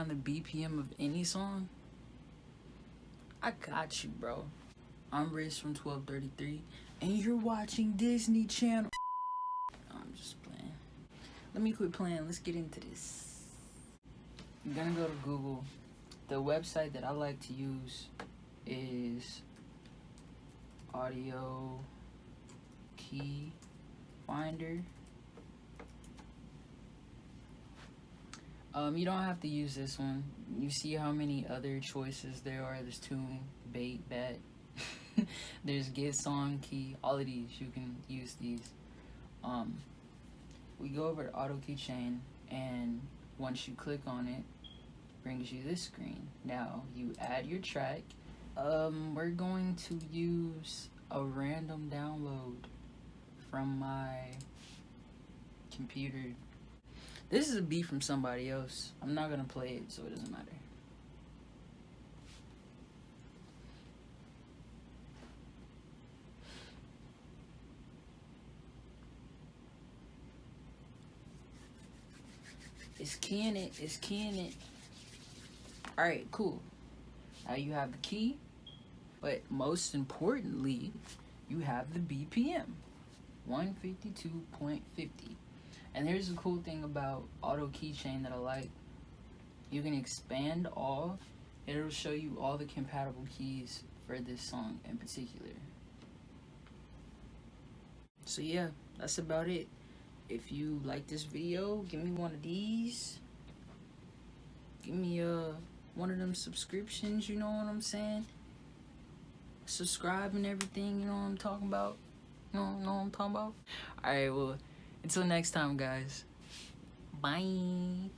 find the BPM of any song, I got you, bro. I'm Riz from 1233, and you're watching Disney Channel. I'm just playing. Let me quit playing. Let's get into this. I'm gonna go to Google. The website that I like to use is Audio Key Finder. You don't have to use this one. You see how many other choices there are. There's tune, bait, bat. There's get, song, key. All of these, you can use these. We go over to auto keychain, and once you click on it, brings you this screen. Now you add your track. We're going to use a random download from my computer. This is a beat from somebody else. I'm not gonna play it, so it doesn't matter. It's keying it. It's keying it. Alright, cool. Now you have the key, but most importantly, you have the BPM, 152.50. And here's the cool thing about auto keychain that I like. You can expand all, and it'll show you all the compatible keys for this song in particular. So yeah, that's about it. If you like this video, give me one of these. Give me one of them subscriptions, you know what I'm saying? Subscribe and everything, you know what I'm talking about? You know what I'm talking about? Alright, well, until next time, guys. Bye.